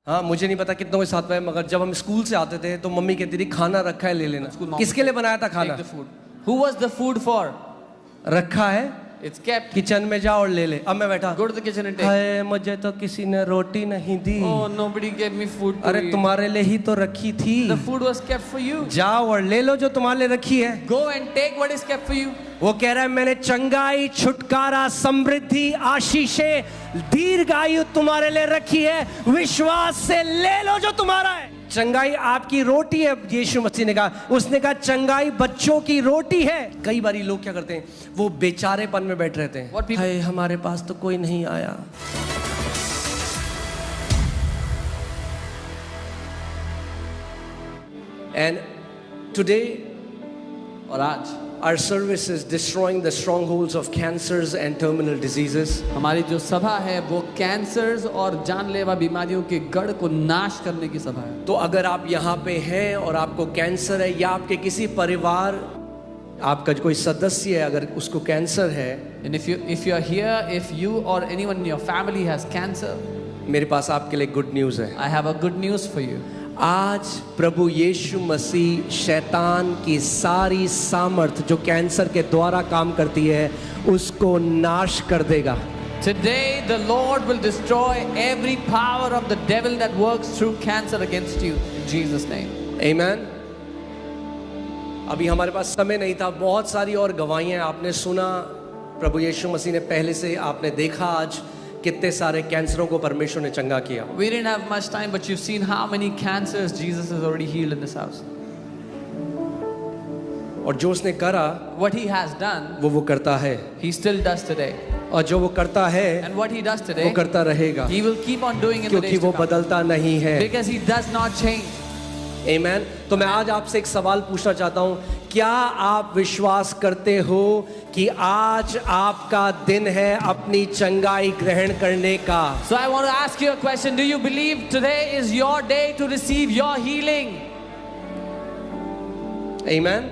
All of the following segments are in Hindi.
हाँ, मुझे नहीं पता कितनों के साथ में, मगर जब हम स्कूल से आते थे तो मम्मी कहती थी खाना रखा है ले लेना। किसके लिए बनाया था खाना? Take the food. Who was the food for? रखा है, It's kept. किचन में जा और ले ले। अब मैं बैठा, Go to the kitchen and take. हाय मुझे तो किसी ने रोटी नहीं दी। Oh, nobody gave me food to अरे eat. तुम्हारे लिए ही तो रखी थी, The food was kept for you. जाओ और ले लो जो तुम्हारे लिए रखी है। Go and take what is kept for you. वो कह रहा है मैंने चंगाई, छुटकारा, समृद्धि, आशीषें, दीर्घायु तुम्हारे लिए रखी है, विश्वास से ले लो जो तुम्हारा है। चंगाई आपकी रोटी है, यीशु मसीह ने कहा। उसने कहा चंगाई बच्चों की रोटी है। कई बारी लोग क्या करते हैं, वो बेचारेपन में बैठ रहते हैं, हाय हमारे पास तो कोई नहीं आया। एंड टुडे, और आज our service is destroying the strongholds of cancers and terminal diseases. हमारी जो सभा है वो कैंसर्स और जानलेवा बीमारियों के गढ़ को नाश करने की सभा है। तो अगर आप यहाँ पे हैं और आपको कैंसर है, या आपके किसी परिवार, आपका कोई सदस्य है अगर उसको कैंसर है, And if you are here, if you or anyone in your family has cancer, मेरे पास आपके लिए गुड न्यूज़ है। I have a good news for you. आज प्रभु यीशु मसीह शैतान की सारी सामर्थ जो कैंसर के द्वारा काम करती है उसको नाश कर देगा। Today the Lord will destroy every power of the devil that works through cancer against you in Jesus name. Amen. अभी हमारे पास समय नहीं था, बहुत सारी और गवाहियां आपने सुना। प्रभु यीशु मसीह ने पहले से, आपने देखा आज कितने सारे कैंसरों को परमेश्वर ने चंगा किया। We didn't have much time, but you've seen how many cancers Jesus has already healed in this house. और जो उसने करा What he has done, वो करता है, he still does today. और जो वो करता है And what he does वो today, करता रहेगा, he will keep on doing in the क्योंकि days वो to come. बदलता नहीं है। Because he does not change. आमीन। तो मैं आज आपसे एक सवाल पूछना चाहता हूं, क्या आप विश्वास करते हो कि आज आपका दिन है अपनी चंगाई ग्रहण करने का? So I want to ask you a question. Do you believe today is your day to receive your healing? आमीन।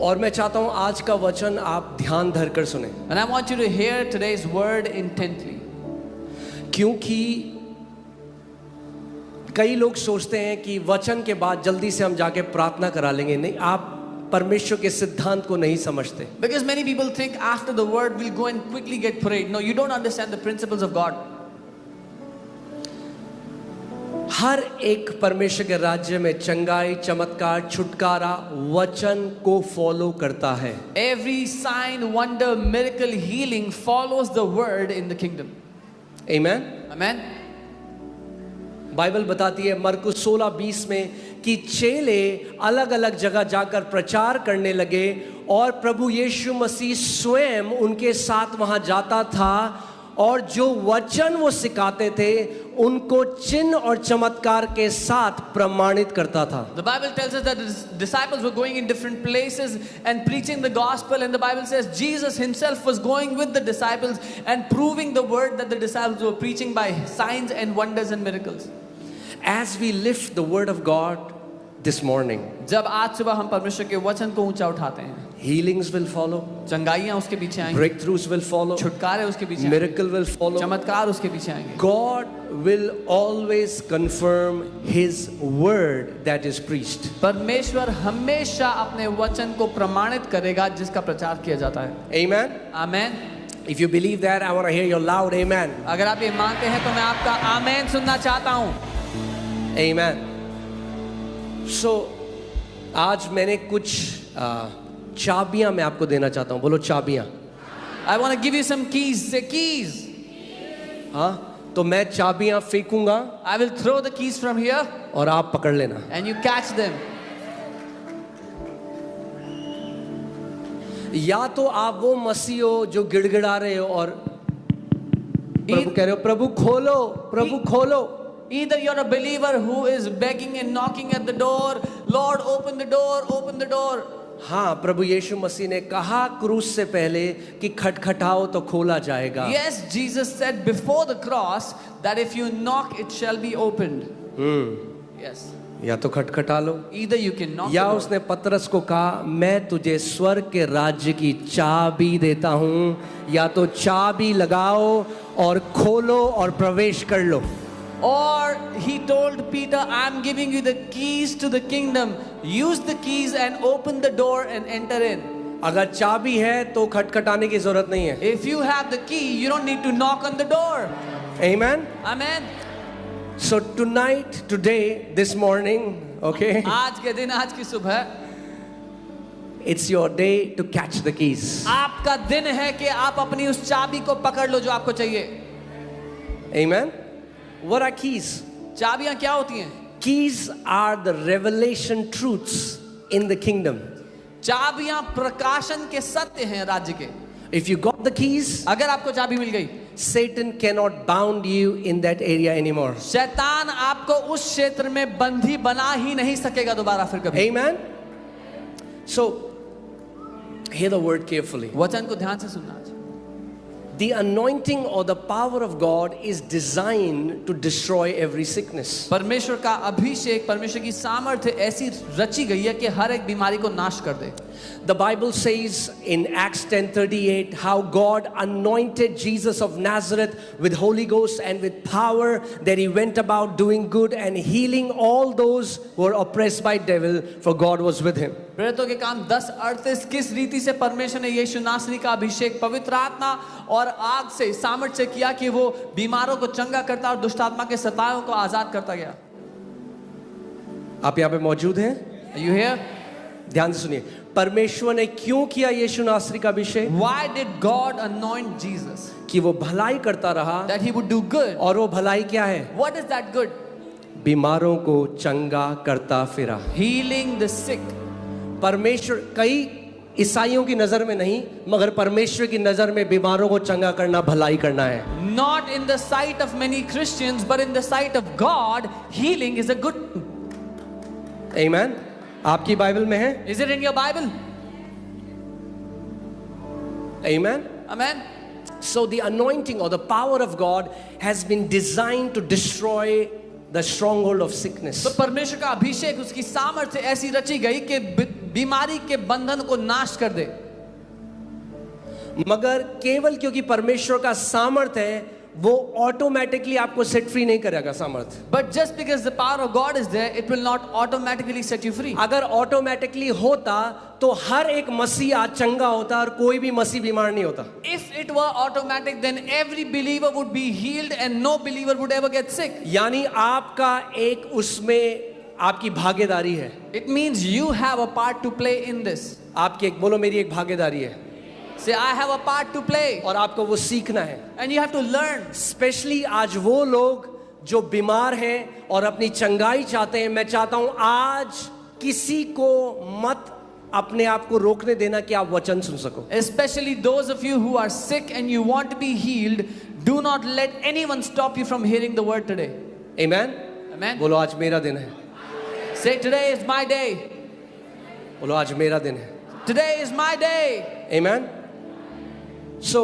और मैं चाहता हूं आज का वचन आप ध्यान धरकर सुने, And I want you to hear today's word intently. क्योंकि कई लोग सोचते हैं कि वचन के बाद जल्दी से हम जाके प्रार्थना करा लेंगे। नहीं, आप परमेश्वर के सिद्धांत को नहीं समझते। Because many people think after the word we'll go and quickly get prayed. No, you don't understand the principles of God. हर एक परमेश्वर के राज्य में चंगाई, चमत्कार, छुटकारा वचन को फॉलो करता है। Every sign, wonder, miracle, healing follows the word in the kingdom. आमीन। Amen. बाइबल बताती है मरकुस 16:20 में कि चेले अलग अलग जगह जाकर प्रचार करने लगे और प्रभु यीशु मसीह स्वयं उनके साथ वहां जाता था, और जो वचन वो सिखाते थे उनको चिन्ह और चमत्कार के साथ प्रमाणित करता था। The Bible tells us that the disciples were going in different places and preaching the gospel, and the Bible says Jesus himself was going with the disciples and proving the word that the disciples were preaching by signs and wonders and miracles. As we lift the word of God this morning, जब आज सुबह हम परमेश्वर के वचन को ऊंचा उठाते हैं, healings will follow, चंगाइयां उसके पीछे आएंगी, breakthroughs will follow, छुटकारे उसके पीछे आएंगे, miracle will follow, चमत्कार उसके पीछे आएंगे। God will always confirm his word that is preached. परमेश्वर हमेशा अपने वचन को प्रमाणित करेगा जिसका प्रचार किया जाता है। Amen. Amen. If you believe that, I want to hear your loud amen. अगर आप ये मानते हैं तो मैं आपका आमेन सुनना चाहता हूँ। Amen. So आज मैंने कुछ चाबियां मैं आपको देना चाहता हूं। बोलो चाबियां। I want to give you some keys. Say keys. हाँ, तो मैं चाबियां फेंकूंगा I will throw the keys from here और आप पकड़ लेना। and you catch them. या तो आप वो मसीह हो जो गिड़गिड़ा रहे हो और प्रभु कह रहे हो प्रभु खोलो, प्रभु खोलो। Either you're a believer who is begging and knocking at the door, Lord open the door, open the door. हाँ, प्रभु यीशु मसीह ने कहा क्रूस से पहले कि खटखटाओ तो खोला जाएगा। Yes, Jesus said before the cross that if you knock it shall be opened. Yes. या तो खटखटा लो, Either you can knock या the door. उसने पतरस को कहा मैं तुझे स्वर्ग के राज्य की चाबी देता हूँ, या तो चाबी लगाओ और खोलो और प्रवेश कर लो। Or he told Peter, I'm giving you the keys to the kingdom. Use the keys and open the door and enter in. अगर चाबी है तो खटखटाने की जरूरत नहीं है. If you have the key, you don't need to knock on the door. Amen. Amen. So tonight, today, this morning, okay, आज के दिन, आज की सुबह, it's your day to catch the keys. आपका दिन है कि आप अपनी उस चाबी को पकड़ लो जो आपको चाहिए. Amen. What are keys? चाबियां क्या होती हैं? Keys are the revelation truths in the kingdom. चाबियां प्रकाशन के सत्य हैं राज्य के. If you got the keys, अगर आपको चाबी मिल गई, Satan cannot bound you in that area anymore. शैतान आपको उस क्षेत्र में बंधी बना ही नहीं सकेगा दोबारा फिर कभी. Amen. So, hear the word carefully. वचन को ध्यान से सुनना. The anointing or the power of God is designed to destroy every sickness. परमेश्वर का अभिषेक, परमेश्वर की सामर्थ्य ऐसी रची गई है कि हर एक बीमारी को नाश कर दे. The Bible says in Acts 10:38 how God anointed Jesus of Nazareth with Holy Ghost and with power, that he went about doing good and healing all those who were oppressed by devil, for God was with him. प्रेरितों के काम 10:38 किस रीति से परमेश्वर ने यीशु नासरी का अभिषेक पवित्र आत्मा और आग से, सामर्थ से किया कि वो बीमारों को चंगा करता और दुष्ट आत्मा के सताओं को आजाद करता गया. आप यहाँ पे मौजूद हैं? Are you here? ध्यान से सुनिए. परमेश्वर ने क्यों किया यीशु नासरी का अभिषेक? Why did God anoint Jesus? कि वो भलाई करता रहा. That he would do good. और वो भलाई क्या है? What is that good? बीमारों को चंगा करता फिरा. Healing the sick. परमेश्वर, कई ईसाइयों की नजर में नहीं, मगर परमेश्वर की नजर में बीमारों को चंगा करना भलाई करना है. Not in the sight of many Christians, but in the sight of God, healing is a good. Amen. आपकी बाइबल में है? Is it in your Bible? Amen. Amen. So the anointing or the power of God has been designed to destroy the stronghold of sickness. तो परमेश्वर का अभिषेक, उसकी सामर्थ्य ऐसी रची गई कि बीमारी के बंधन को नाश कर दे. मगर केवल क्योंकि परमेश्वर का सामर्थ्य है, वो ऑटोमेटिकली आपको सेट फ्री नहीं करेगा सामर्थ्य. But just because the power of God is there, it will not automatically set you free. अगर ऑटोमेटिकली होता तो हर एक मसीह आज चंगा होता और कोई भी मसीह बीमार नहीं होता. If it were automatic, then every believer would be healed and no believer would ever get sick. यानी आपका एक उसमें आपकी भागीदारी है. It means you have a part to play in this. आपकी एक, बोलो मेरी एक भागीदारी है. Say, I have a part to play. और आपको वो सीखना है. And you have to learn. Specially आज वो लोग जो बीमार हैं और अपनी चंगाई चाहते हैं, मैं चाहता हूं आज किसी को मत अपने आप को रोकने देना कि आप वचन सुन सको. Especially those of you who are sick and you want to be healed, do not let anyone stop you from hearing the word today. Amen. Amen. बोलो आज मेरा दिन है. Say, today is my day. बोलो आज मेरा दिन है. Today is my day. Amen. So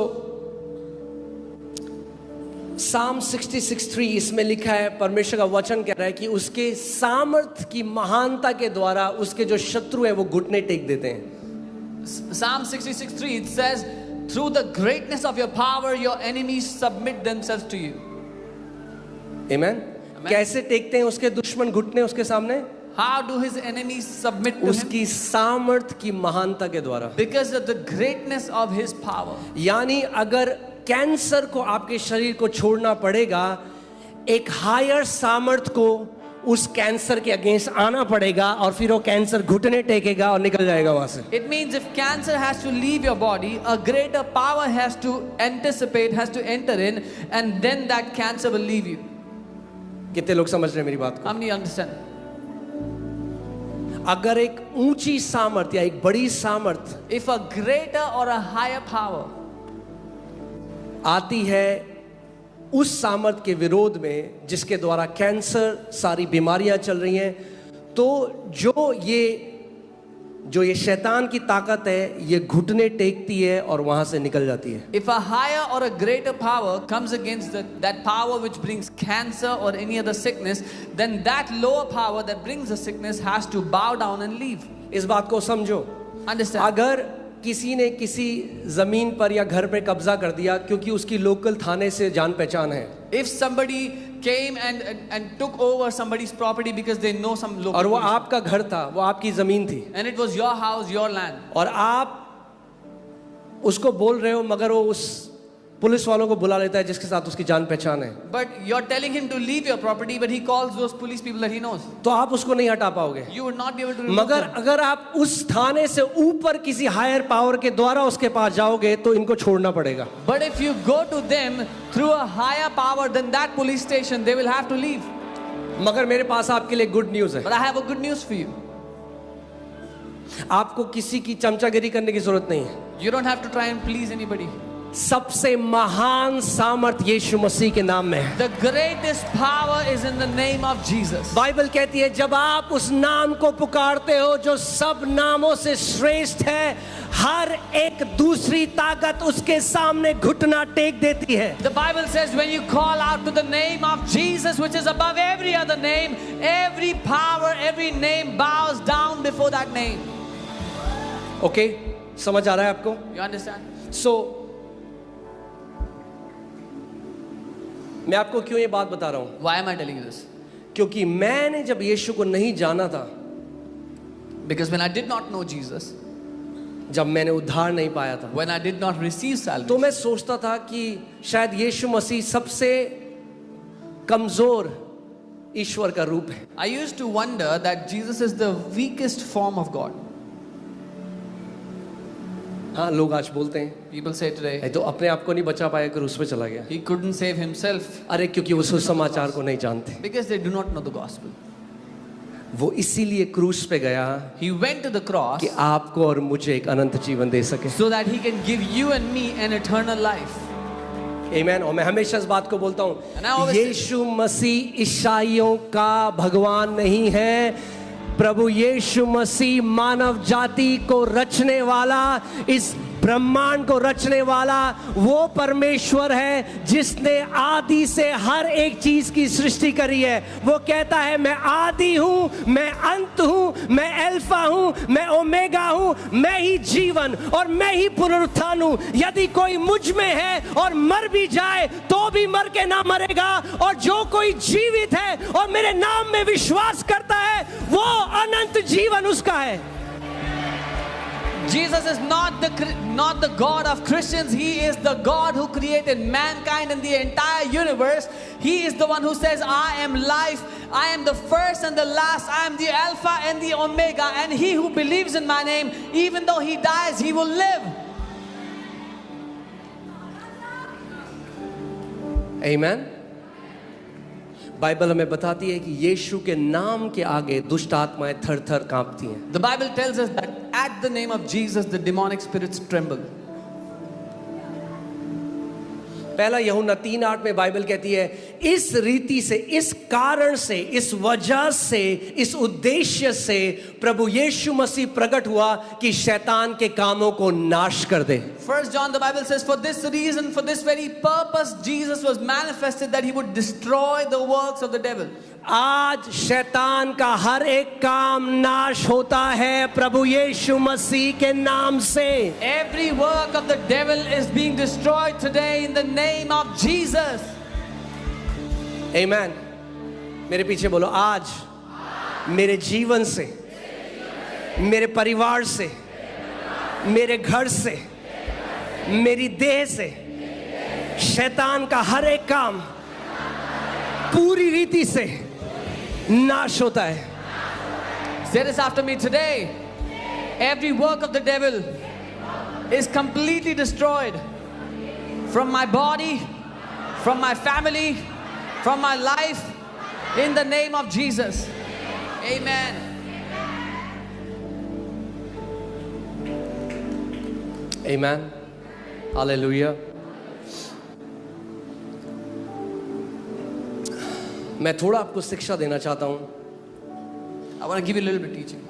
Psalm 66:3 इसमें लिखा है, परमेश्वर का वचन कह रहा है कि उसके सामर्थ की महानता के द्वारा उसके जो शत्रु हैं वो घुटने टेक देते हैं. Psalm 66:3, it says, through the greatness of your power, your enemies submit themselves to you. Amen. कैसे टेकते हैं उसके दुश्मन घुटने उसके सामने? How do his enemies submit to him? उसकी सामर्थ की महानता के द्वारा. Because of the greatness of his power. यानी अगर कैंसर को आपके शरीर को छोड़ना पड़ेगा, एक हायर सामर्थ को उस कैंसर के अगेंस्ट आना पड़ेगा और फिर वो कैंसर घुटने टेकेगा और निकल जाएगा वहां से. It means if cancer has to leave your body, a greater power has to anticipate, has to enter in, and then that cancer will leave you. कितने लोग समझ रहे हैं मेरी बात को? How many understand? अगर एक ऊंची सामर्थ या एक बड़ी सामर्थ If a greater or a higher power आती है उस सामर्थ के विरोध में जिसके द्वारा कैंसर, सारी बीमारियां चल रही हैं, तो जो ये शैतान की ताकत है, ये घुटने टेकती है और वहां से निकल जाती है. If a higher or a greater power comes against that power which brings cancer or any other sickness, then that lower power that brings the sickness has to bow down and leave. इस बात को समझो. Understand? अगर किसी ने किसी जमीन पर या घर पर कब्जा कर दिया क्योंकि उसकी लोकल थाने से जान पहचान है, If somebody came and took over somebody's property because they know some local और वो police. आपका घर था, वो आपकी जमीन थी, And it was your house, your land. और आप उसको बोल रहे हो, मगर वो उस पुलिस वालों को बुला लेता है जिसके साथ उसकी जान पहचान है, But you're telling him to leave your property, but he calls those police people that he knows. तो आप उसको नहीं हटा पाओगे. You would not be able to remove मगर them. अगर आप उस थाने से ऊपर किसी हायर पावर के द्वारा उसके पास जाओगे तो इनको छोड़ना पड़ेगा. But if you go to them through a higher power than that police station, they will have to leave. मगर मेरे पास आपके लिए गुड न्यूज़ है. But I have a good news for you. आपको किसी की चमचागिरी करने की जरूरत नहीं है. You don't have to try and please anybody. सबसे महान सामर्थ यीशु मसीह के नाम में है. The greatest power is in the name of Jesus. Bible कहती है जब आप उस नाम को पुकारते हो जो सब नामों से श्रेष्ठ है, हर एक दूसरी ताकत उसके सामने घुटना टेक देती है. The Bible says when you call out to the name of Jesus, which is above every other name, every power, every name bows down before that name. Okay, समझ आ रहा है आपको? You understand? सो मैं आपको क्यों ये बात बता रहा हूं? Why am I telling you this? क्योंकि मैंने जब यीशु को नहीं जाना था, Because when I did not know Jesus, जब मैंने उद्धार नहीं पाया था, when I did not receive तो salvation, मैं सोचता था कि शायद यीशु मसीह सबसे कमजोर ईश्वर का रूप है. I used to wonder that Jesus is the weakest form of God. हाँ, लोग आज बोलते हैं People say today, तो अपने आप को नहीं बचा पाया, क्रूस पे चला गया. he couldn't save himself अरे क्योंकि वो सुसमाचार को नहीं जानते. because they do not know the gospel. वो इसीलिए क्रूस पे गया He went to the cross कि आपको और मुझे एक अनंत जीवन दे सके. so that he can give you and me an eternal life. आमीन. और मैं हमेशा इस बात को बोलता And I हूँ, always say- यीशु मसीह ईसाइयों का भगवान नहीं है. प्रभु यीशु मसीह मानव जाति को रचने वाला, इस ब्रह्मांड को रचने वाला वो परमेश्वर है जिसने आदि से हर एक चीज की सृष्टि करी है. वो कहता है मैं आदि हूं, मैं अंत हूं, मैं अल्फा हूं, मैं ओमेगा हूं, मैं ही जीवन और मैं ही पुनरुत्थान हूं. यदि कोई मुझ में है और मर भी जाए तो भी मर के ना मरेगा, और जो कोई जीवित है और मेरे नाम में विश्वास करता है वो अनंत जीवन उसका है. Jesus is not the God of Christians. He is the God who created mankind and the entire universe. He is the one who says, I am life, I am the first and the last, I am the Alpha and the Omega, and he who believes in my name, even though he dies, he will live. आमीन. बाइबल हमें बताती है कि यीशु के नाम के आगे दुष्ट आत्माएं थर-थर कांपती हैं. The Bible tells us that at the name of Jesus, the demonic spirits tremble. पहला यूहन्ना 3:8 में बाइबल कहती है इस रीति से, इस कारण से, इस वजह से, इस उद्देश्य से प्रभु यीशु मसीह प्रकट हुआ कि शैतान के कामों को नाश कर दे. 1 John, the Bible says, for this reason, for this very purpose, Jesus was manifested, that he would destroy the works of the devil. आज शैतान का हर एक काम नाश होता है प्रभु यीशु मसीह के नाम से. Every work of the devil is being destroyed today in the name of Jesus. आमीन. मेरे पीछे बोलो, आज मेरे जीवन से, मेरे परिवार से, मेरे घर से, मेरी देह से शैतान का हर एक काम पूरी रीति से नाश होता है. Say this after me today. Every work of the devil is completely destroyed from my body, from my family, from my life, in the name of Jesus. Amen. आमीन. हालेलुया. मैं थोड़ा आपको शिक्षा देना चाहता हूं. I want to give you a little bit teaching.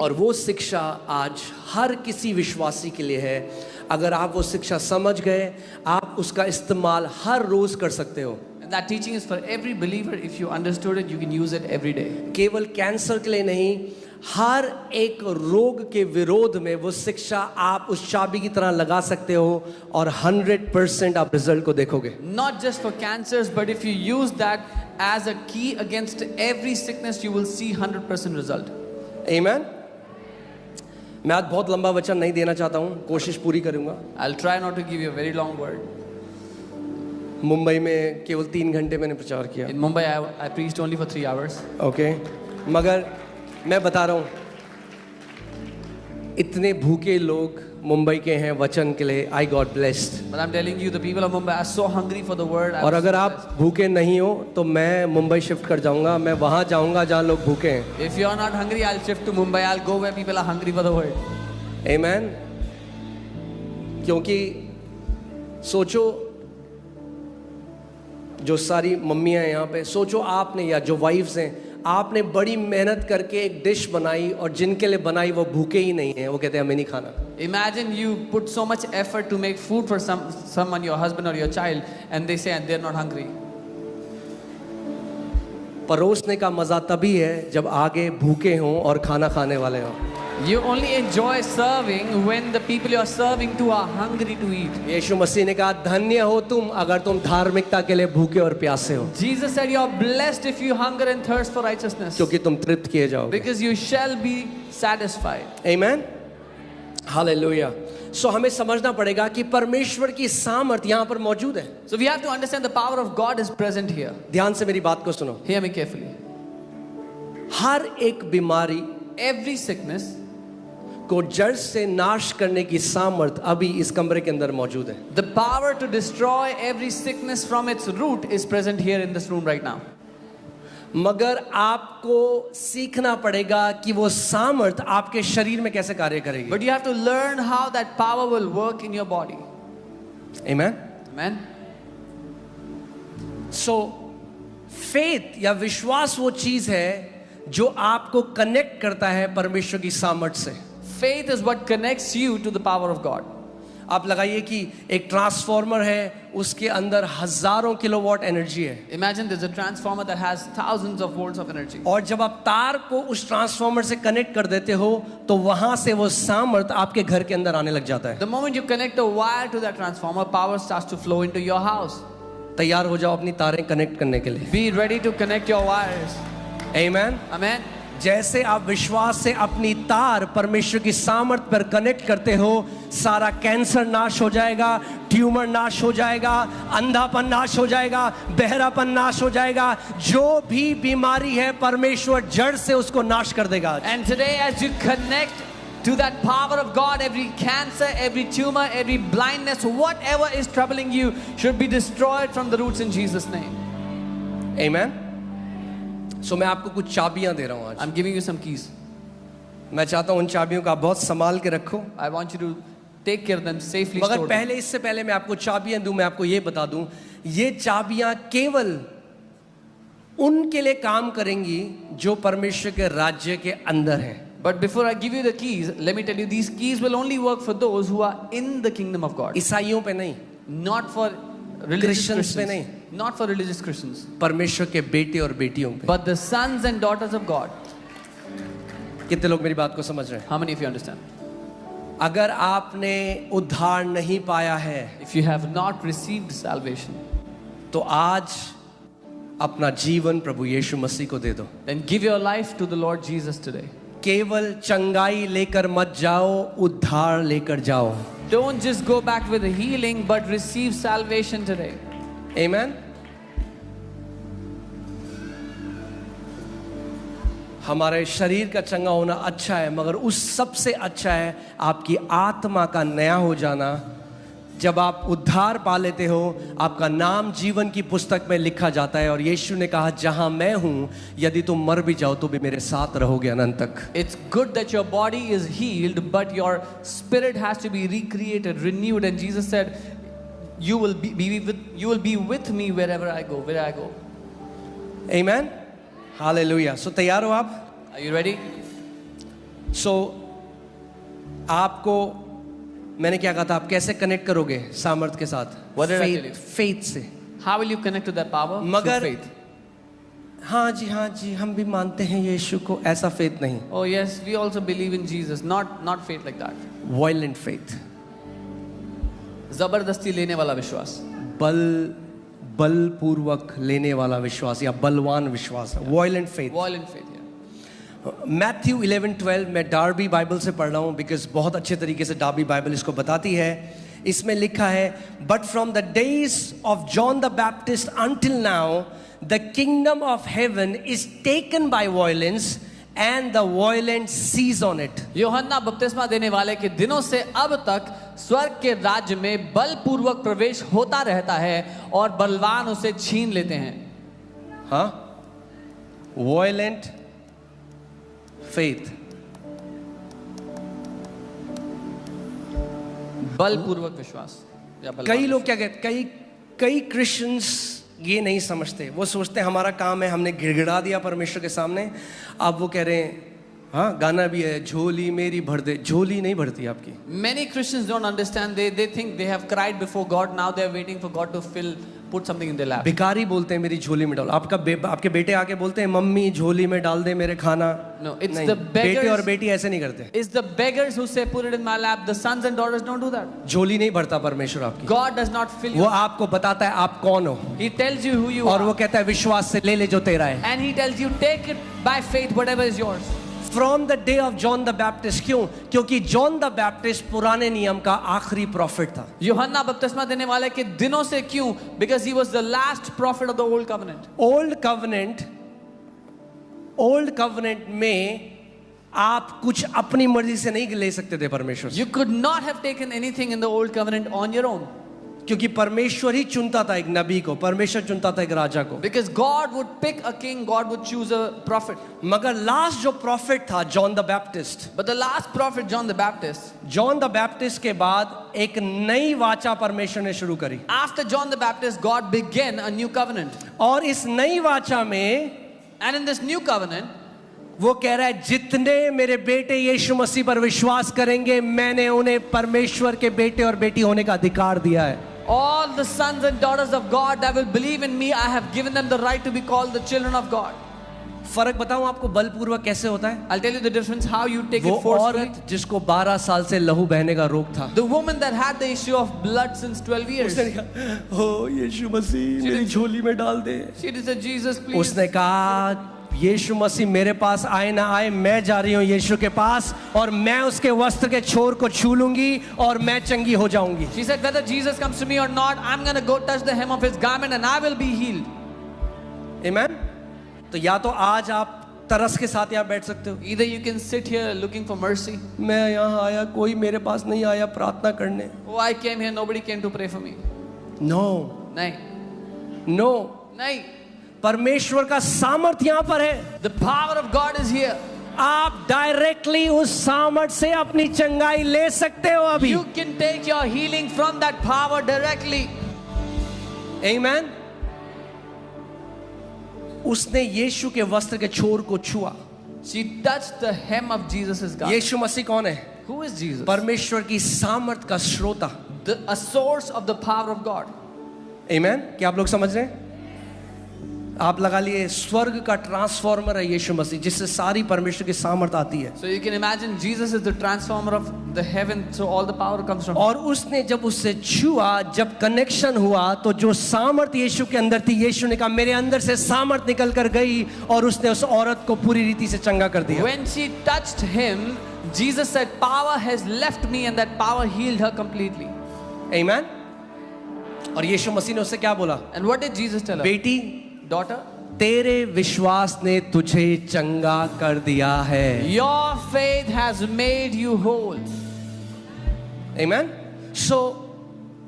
और वो शिक्षा आज हर किसी विश्वासी के लिए है. अगर आप वो शिक्षा समझ गए, आप उसका इस्तेमाल हर रोज कर सकते हो. And that teaching is for every believer. If you understood it, you can use it every day. केवल कैंसर के लिए नहीं, हर एक रोग के विरोध में वो शिक्षा आप उस चाबी की तरह लगा सकते हो और 100% आप रिजल्ट को देखोगे. Not just for cancers, but if you use that as a key against every sickness, you will see 100% result. Amen. मैं आज बहुत लंबा वचन नहीं देना चाहता हूँ, कोशिश पूरी करूँगा. I'll try not to give you a very long word. Mumbai में केवल 3 घंटे मैंने प्रचार किया. In Mumbai, I preached only for 3 hours. Okay, मगर मैं बता रहा हूँ, इतने भूखे लोग मुंबई के हैं वचन के लिए. I got blessed. But I'm telling you, the people of Mumbai are so hungry for the word. और अगर आप भूखे नहीं हो तो मैं मुंबई शिफ्ट कर जाऊंगा. मैं वहाँ जाऊंगा जहाँ लोग भूखे हैं. If you're not hungry, I'll shift to Mumbai. I'll go where people are hungry for the word. आमेन. क्योंकि सोचो, जो सारी मम्मियाँ हैं यहाँ पे, सोचो आपने या जो वाइफ्स हैं, आपने बड़ी मेहनत करके एक डिश बनाई और जिनके लिए बनाई वो भूखे ही नहीं हैं. वो कहते हैं हमें नहीं खाना. Imagine you put so much effort to make food for someone, your husband or your child, and they say they're not hungry. परोसने का मजा तभी है जब आगे भूखे हों और खाना खाने वाले हों. You only enjoy serving when the people you are serving to are hungry to eat. यीशु मसीह ने कहा धन्य हो तुम अगर तुम धार्मिकता के लिए भूखे और प्यासे हो, Jesus said you are blessed if you hunger and thirst for righteousness, क्योंकि तुम तृप्त किए जाओगे. because you shall be satisfied. Amen. Hallelujah. So हमें समझना पड़ेगा कि परमेश्वर की सामर्थ यहाँ पर मौजूद है. So we have to understand the power of God is present here. ध्यान से मेरी बात को सुनो. Hear me carefully. हर एक बीमारी Every sickness को जड़ से नाश करने की सामर्थ अभी इस कमरे के अंदर मौजूद है. The power to destroy every sickness from its root is present here in this room right now. मगर आपको सीखना पड़ेगा कि वो सामर्थ आपके शरीर में कैसे कार्य करेगी. But you have to learn how that power will work in your body. Amen. Amen. So faith या विश्वास वो चीज है जो आपको कनेक्ट करता है परमेश्वर की सामर्थ से. Faith is what connects you to the power of God. आप लगाइए कि एक ट्रांसफॉर्मर है, उसके अंदर हजारों किलोवाट एनर्जी है. Imagine there's a transformer that has thousands of volts of energy. और जब आप तार को उस ट्रांसफॉर्मर से कनेक्ट कर देते हो तो वहां से वो सामर्थ आपके घर के अंदर आने लग जाता है. The moment you connect a wire to that transformer, power starts to flow into your house. तैयार हो जाओ अपनी तारें कनेक्ट करने के लिए. Be ready to connect your wires. Amen. Amen. जैसे आप विश्वास से अपनी तार परमेश्वर की सामर्थ पर कनेक्ट करते हो, सारा कैंसर नाश हो जाएगा, ट्यूमर नाश हो जाएगा, अंधापन नाश हो जाएगा, बहरापन नाश हो जाएगा. जो भी बीमारी है परमेश्वर जड़ से उसको नाश कर देगा. And today as you connect to that power of God, every cancer, every tumor, every blindness, whatever is troubling you should be destroyed from the roots in Jesus name. आमेन. सो मैं आपको कुछ चाबियां दे रहा हूं आज. I'm giving you some keys. मैं चाहता हूं उन चाबियों को आप बहुत संभाल के रखो. I want you to take care of them, safely मगर store them. पहले, इससे पहले मैं आपको चाबियां दूं, मैं आपको ये बता दूं, ये चाबियां केवल उनके लिए काम करेंगी जो परमेश्वर के राज्य के अंदर हैं. But before I give you the keys, let me tell you, these keys will only work for those who are in the kingdom of God. ईसाइयों पे नहीं, Not for religious Christians पे Christians. नहीं. Not for religious Christians. परमेश्वर के बेटे और बेटियों पे. But the sons and daughters of God. कितने लोग मेरी बात को समझ रहे हैं? How many of you understand? अगर आपने उद्धार नहीं पाया है If you have not received salvation, तो आज अपना जीवन प्रभु यीशु मसीह को दे दो. then give your life to the Lord Jesus today. केवल चंगाई लेकर मत जाओ, उद्धार लेकर जाओ. Don't just go back with a healing, but receive salvation today. आमेन. हमारे शरीर का चंगा होना अच्छा है, मगर उस सबसे अच्छा है आपकी आत्मा का नया हो जाना. जब आप उद्धार पा लेते हो, आपका नाम जीवन की पुस्तक में लिखा जाता है. और यीशु ने कहा जहां मैं हूं, यदि तुम मर भी जाओ तो भी मेरे साथ रहोगे अनंत तक. It's good that your body is healed, but your spirit has to be recreated, renewed. And Jesus said, you will be with me wherever I go, where I go. Amen. Hallelujah. So तैयार हो आप? Are you ready? सो आपको मैंने क्या कहा था, आप कैसे कनेक्ट करोगे सामर्थ के साथ? What did I tell you? Faith से. How will you connect to that power? मगर Through faith. हाँ जी हम भी मानते हैं यीशु को, ऐसा फेथ नहीं. Oh yes, we also believe in Jesus. Not faith like that. Violent faith. जबरदस्ती लेने वाला विश्वास. बलपूर्वक लेने वाला विश्वास या बलवान विश्वास. Violent faith. Violent faith. Matthew 11:12 मैं डार्बी बाइबल से पढ़ रहा हूँ, बिकॉज बहुत अच्छे तरीके से डार्बी बाइबल इसको बताती है. इसमें लिखा है, but from the days of John the Baptist until now the kingdom of heaven is taken by violence and the violent seize on it. यूहन्ना बपतिस्मा देने वाले के दिनों से अब तक स्वर्ग के राज्य में बलपूर्वक प्रवेश होता रहता है और बलवान उसे छीन लेते हैं. हाँ, वायलेंट फेथ. बलपूर्वक विश्वास या बलवान कई लोग क्या कहते, कई क्रिश्चियंस ये नहीं समझते. वो सोचते हैं हमारा काम है, हमने गिड़गिड़ा दिया परमेश्वर के सामने, अब वो कह रहे हैं हाँ गाना भी है, झोली मेरी भर दे. झोली नहीं भरती आपकी. Many Christians don't understand. They think they have cried before God. Now they are waiting for God to put something in their lap. भिखारी बोलते हैं मेरी झोली में डाल. आपके बेटे आके बोलते हैं मम्मी झोली में डाल दे मेरे खाना. No, it's नहीं, the beggars. बेटे और बेटी ऐसे नहीं करते. It's the beggars who say put it in my lap. The sons and daughters don't do that. झोली नहीं भरता परमेश्वर आपकी. God does not fill वो you. आपको बताता है आप कौन हो, He tells you who you और are. वो कहता है विश्वास से ले ले जो तेरा है. And he tells you take it by faith whatever is yours. From the day of John the Baptist. क्यों? क्योंकि जॉन द बैप्टिस्ट पुराने नियम का आखिरी प्रॉफिट था. यूहन्ना बपतिस्मा देने वाले के दिनों से. क्यों? Because he was the last prophet of the old covenant. Old covenant में आप कुछ अपनी मर्जी से नहीं ले सकते थे परमेश्वर से. You could not have taken anything in the old covenant on your own. क्योंकि परमेश्वर ही चुनता था एक नबी को, परमेश्वर चुनता था एक राजा को. Because God would pick a king, God would choose a prophet. मगर लास्ट जो प्रॉफिट था John the Baptist, But the last prophet, John the Baptist, John the Baptist के बाद एक नई वाचा परमेश्वर ने शुरू करी. after John the Baptist, God began a new covenant. और इस नई वाचा में And in this new covenant, वो कह रहा है जितने मेरे बेटे यीशु मसीह पर विश्वास करेंगे मैंने उन्हें परमेश्वर के बेटे और बेटी होने का अधिकार दिया है. all the sons and daughters of God that will believe in me, I have given them the right to be called the children of God. फर्क बताऊं आपको बलपूर्वक कैसे होता है. I'll tell you the difference how you take वो it forcefully. औरत जिसको 12 साल से लहू बहने का रोग था, The woman that had the issue of blood since 12 years. उसने कहा ओ यीशु मसीह मेरी झोली में डाल दे. She just said, Jesus, please. उसने कहा यीशु मसीह मेरे पास आए ना आए, मैं जा रही हूँ यीशु के पास और मैं उसके वस्त्र के छोर को छू लूंगी और मैं चंगी हो जाऊंगी. She said, whether Jesus comes to me or not, I'm going to go touch the hem of his garment and I will be healed. Amen. तो या तो आज आप तरस के साथ यहाँ बैठ सकते हो. Either you can sit here looking for mercy. मैं यहाँ आया, कोई मेरे पास नहीं आया प्रार्थना करने. Oh, I came here, nobody came to pray for me. No नहीं, नो, नहीं. परमेश्वर का सामर्थ यहाँ पर है. The power of God is here. आप डायरेक्टली उस सामर्थ से अपनी चंगाई ले सकते हो अभी. You can take your healing from that power directly. Amen. उसने यीशु के वस्त्र के छोर को छुआ. She touched the hem of Jesus' garment. यीशु मसीह कौन है? Who is Jesus? परमेश्वर की सामर्थ का श्रोता. A source of the power of God. Amen. क्या आप लोग समझ रहे हैं? आप लगा लिए स्वर्ग का ट्रांसफॉर्मर है यीशु मसीह, जिससे सारी परमेश्वर की सामर्थ आती है. So you can imagine Jesus is the transformer of the heaven, so all the power comes from him. और उसने जब उससे छुआ, जब कनेक्शन हुआ, तो जो सामर्थ यीशु के अंदर थी, यीशु ने कहा मेरे अंदर से सामर्थ निकल कर गई और उसने उस औरत को पूरी रीति से चंगा कर दिया. When she touched him, Jesus said, power has left me, and that power healed her completely. Amen. और यीशु मसीह ने उससे क्या बोला? And what did Jesus tell her? बेटी, Daughter, तेरे विश्वास ने तुझे चंगा कर दिया है. your faith has made you whole. Amen. So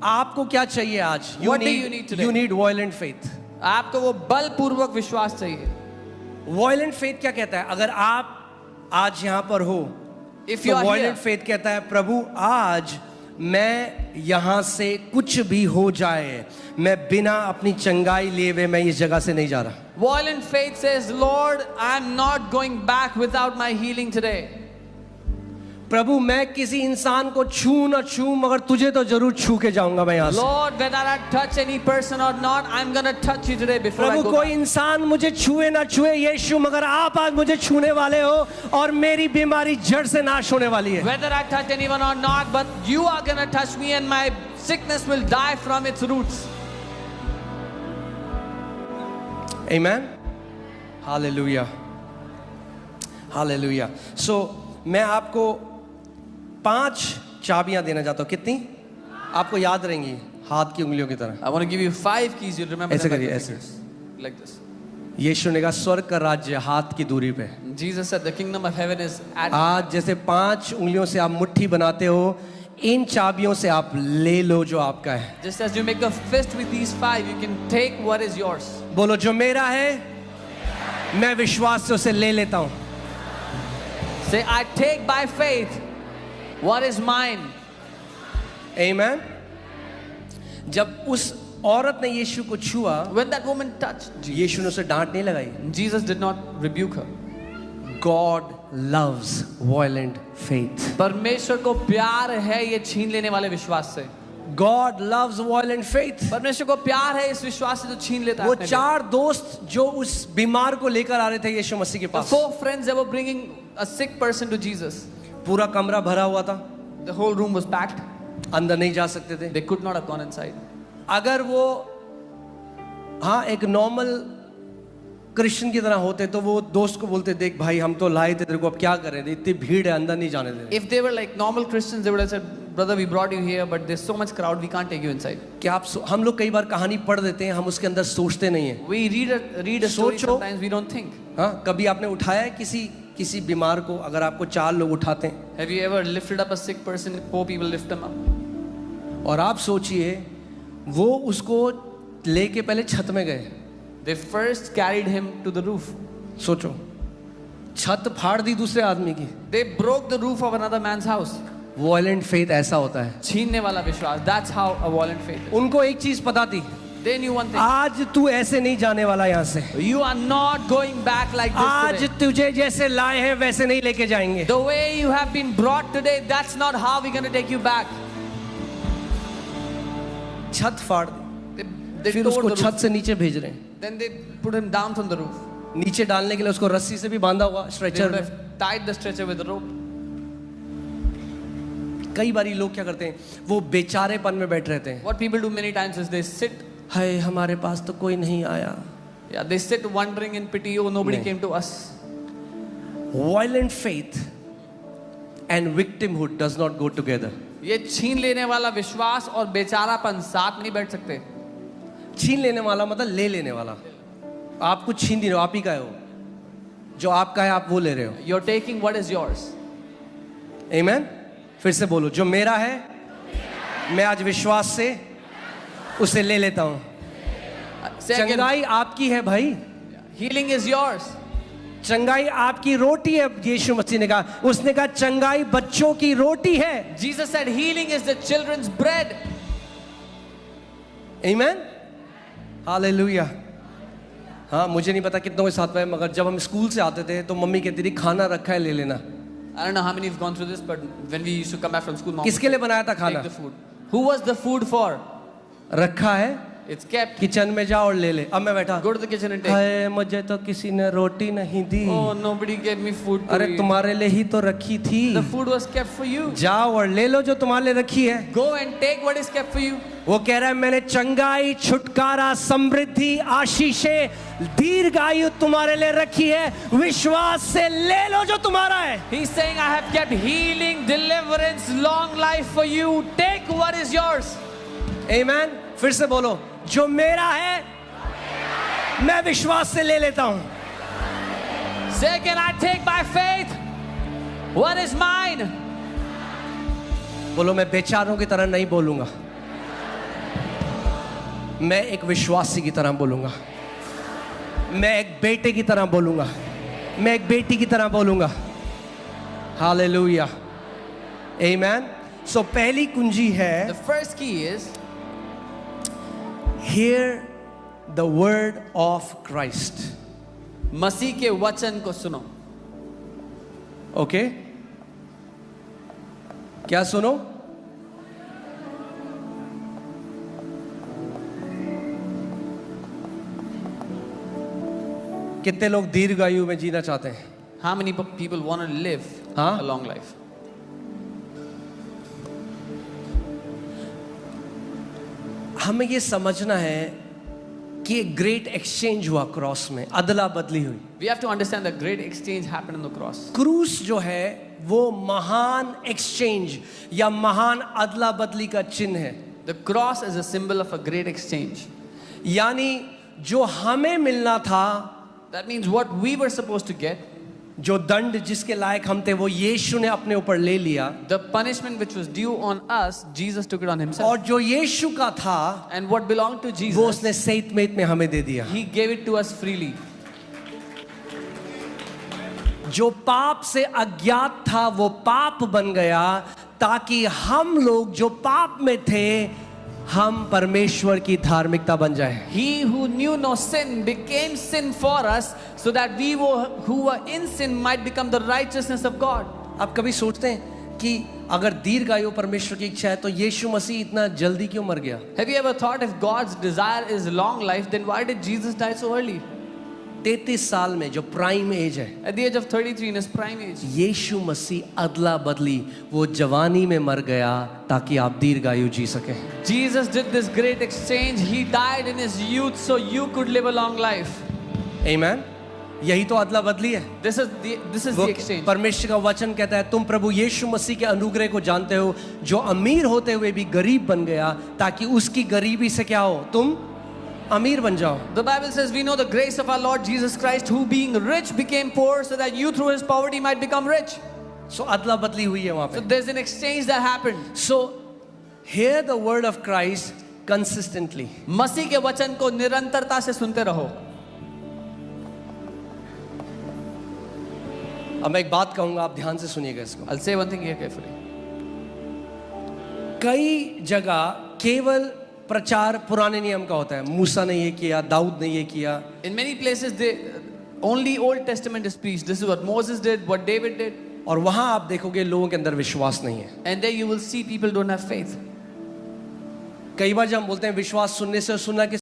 आपको क्या चाहिए आज? What do you need today? You need violent faith. आपको वो बलपूर्वक विश्वास चाहिए. Violent faith क्या कहता है? अगर आप आज यहाँ पर हो, If you तो are violent here, faith कहता है प्रभु आज मैं यहाँ से कुछ भी हो जाए, मैं बिना अपनी चंगाई लिए हुए मैं इस जगह से नहीं जा रहा. violent faith says, Lord, I'm not going back without my healing today. प्रभु मैं किसी इंसान को छू ना छू मगर तुझे तो जरूर छू के जाऊंगा मैं यहाँ से। Lord, whether I touch any person or not, I'm gonna touch you today before I Prabhu go कोई back. इंसान मुझे छुए ना छुए यीशु मगर आप आज मुझे छूने वाले हो और मेरी बीमारी जड़ से नाश होने वाली है। Whether I touch anyone or not, but you are gonna touch me and my sickness will die from its roots. Amen. Hallelujah. Hallelujah. So मैं आपको 5 चाबियां देना चाहता हूँ। कितनी आपको याद रहेंगी? हाथ की उंगलियों की तरह। I want to give you 5 keys. You'll remember ऐसे them like करिए, the ऐसे। fingers. Like this. यीशु ने कहा स्वर्ग का राज्य हाथ की दूरी पे। Jesus said the kingdom of heaven is at. आज जैसे 5 उंगलियों से आप मुट्ठी बनाते हो, इन चाबियों से आप ले लो जो आपका है। Just as you make a fist with these 5, you can take what is yours. बोलो जो मेरा है मैं विश्वास से उसे ले लेता हूँ। Say, I take by faith what is mine. Amen. जब उस औरत ने यीशु को छुआ, When that woman touched Jesus, यीशु ने उसे डांट नहीं लगाई। Jesus did not rebuke her. God loves violent faith. परमेश्वर को प्यार है ये छीन लेने वाले विश्वास से। God loves violent faith. परमेश्वर को प्यार है इस विश्वास से जो छीन लेता है वो अपने लिए। 4 दोस्त जो उस बीमार को लेकर आ रहे थे यीशु मसीह के The pass, 4 friends that were bringing a sick person to Jesus. पूरा कमरा भरा हुआ था, The whole room was packed. अंदर नहीं जा सकते थे। They could not have gone inside. अगर वो हाँ एक नॉर्मल क्रिश्चियन की तरह होते तो वो दोस्त को बोलते देख भाई हम तो लाए थे तेरे को, अब क्या करें, इतनी भीड़ है अंदर नहीं जाने दे रहे। If they were like normal Christians, they would have said, brother, we brought you here, but there's so much crowd, we can't take you inside. क्या आप हम लोग कई बार कहानी पढ़ देते हैं, हम उसके अंदर सोचते नहीं है। We read a story सोचो। sometimes, we don't think. हाँ कभी आपने उठाया है किसी बीमार को? अगर आपको 4 लोग उठाते हैं Have you ever lifted up a sick person, 4 people lift them up? और आप सोचिए वो उसको लेके पहले छत में गए, They first carried him to the roof. सोचो छत फाड़ दी दूसरे आदमी की। They broke the roof of another man's house. Violent faith ऐसा होता है। छीनने वाला विश्वास. That's how a violent faith is. उनको एक चीज पता थी, They knew one thing. आज तू ऐसे नहीं जाने वाला यहाँ से, You are not going back like this आज today. तुझे जैसे लाए हैं वैसे नहीं लेके जाएंगे। The way you have been brought today, that's not how we're going to take you back. छत फाड़ दी, They फिर tore उसको the छत roof. से नीचे भेज रहे हैं। Then they put him down from the roof. नीचे डालने के लिए उसको रस्सी से भी बांधा हुआ They स्ट्रेचर would में। have tied the stretcher with a rope. कई बारी लोग क्या करते हैं, वो बेचारेपन में बैठ रहते हैं, What people do many times is they sit, हाय हमारे पास तो कोई नहीं आया। yeah, they sit wondering in pity, oh, nobody नहीं। came to us. Violent faith and victimhood does not go together. ये छीन लेने वाला विश्वास और बेचारापन साथ नहीं बैठ सकते. छीन लेने वाला मतलब ले लेने वाला। आप कुछ छीन नहीं रहे हो, आप ही का है वो, जो आपका है आप वो ले रहे हो। You're taking what is yours. Amen? फिर से बोलो, जो मेरा है मैं आज विश्वास से उसे ले लेता हूँ। Say again, चंगाई आपकी है भाई, healing is yours. चंगाई आपकी रोटी है। यीशु मसीह ने कहा, उसने कहा चंगाई बच्चों की रोटी है। Jesus said healing is the children's bread. Amen? Hallelujah. हाँ मुझे नहीं पता कितनों के साथ में, मगर जब हम स्कूल से आते थे तो मम्मी कहती थी खाना रखा है ले लेना। I don't know how many have gone through this, but when we used to come back from school, mom would किसके लिए बनाया था take खाना? the food. Who was the food for? रखा है, It's kept. किचन में जा और ले ले। अब मैं बैठा, Go to the kitchen and take. हाय मुझे तो किसी ने रोटी नहीं दी। Oh, nobody gave me food to अरे eat. तुम्हारे लिए ही तो रखी थी, The food was kept for you. जाओ और ले लो जो तुम्हारे लिए रखी है। Go and take what is kept for you. वो कह रहा है मैंने चंगाई, छुटकारा, समृद्धि, आशीषें, दीर्घायु तुम्हारे लिए रखी है, विश्वास से ले लो जो तुम्हारा है। He's saying, I have kept healing, deliverance, long life for you. Take what is yours. आमीन। फिर से बोलो, जो मेरा है मैं विश्वास से ले लेता हूं। Say again, I take by faith what is mine. बोलो, मैं बेचारों की तरह नहीं बोलूंगा, मैं एक विश्वासी की तरह बोलूंगा, मैं एक बेटे की तरह बोलूंगा, मैं एक बेटी की तरह बोलूंगा। हालेलुया, आमीन। सो पहली कुंजी है, The first key is hear the word of Christ. मसीह के वचन को सुनो. ओके क्या सुनो? कितने लोग दीर्घायु में जीना चाहते हैं? How many people want to live Huh? a long life? हमें ये समझना है कि एक ग्रेट एक्सचेंज हुआ क्रॉस में, अदला बदली हुई। We have to understand that great exchange happened on the cross. क्रूस जो है वो महान एक्सचेंज या महान अदला बदली का चिन्ह है। The cross is a symbol of a great exchange. यानी जो हमें मिलना था, That means what we were supposed to get, जो दंड जिसके लायक हम थे, वो यीशु ने अपने ऊपर ले लिया, the punishment which was due on us, Jesus took it on himself. और जो यीशु का था And what belonged to वो Jesus, उसने सहित में में हमें दे दिया। he gave it to us freely. जो पाप से अज्ञात था वो पाप बन गया, ताकि हम लोग जो पाप में थे हम परमेश्वर की धार्मिकता बन जाए। He who knew no sin became sin for us, so that we who were in sin might become the righteousness of God. आप कभी सोचते हैं कि अगर दीर्घायु परमेश्वर की इच्छा है तो यीशु मसीह इतना जल्दी क्यों मर गया? Have you ever thought if God's desire is long life, then why did Jesus die so early? 33 साल में जो प्राइम एज है, At the age of 33 in his prime age. यीशु मसीह अदला बदली, वो जवानी में मर गया ताकि आप दीर्घायु जी सके। Jesus did this great exchange. He died in his youth so you could live a long life. आमीन। यही तो अदला बदली है। This is वो the exchange. परमेश्वर का वचन कहता है तुम प्रभु यीशु मसीह के अनुग्रह को जानते हो, जो अमीर होते हुए भी गरीब बन गया ताकि उसकी गरीबी से क्या हो, तुम अमीर बन जाओ। The Bible says we know the grace of our Lord Jesus Christ, who being rich became poor, so that you through his poverty might become rich. सो अदला बदली हुई है वहां So पे। there's an exchange that happened. So hear the word of Christ consistently. मसीह के वचन को निरंतरता से सुनते रहो। अब मैं एक बात कहूंगा, आप ध्यान से सुनिएगा इसको। I'll say one thing here carefully. कई जगह केवल प्रचार पुराने नियम का होता है, मूसा ने ये किया, दाऊद ने ये किया। In many places, only Old Testament is preached. This is what Moses did, what David did. और वहां आप देखोगे लोगों के अंदर विश्वास नहीं है। And there you will see people don't have faith. कई बार जब हम बोलते हैं विश्वास सुनने से और सुनना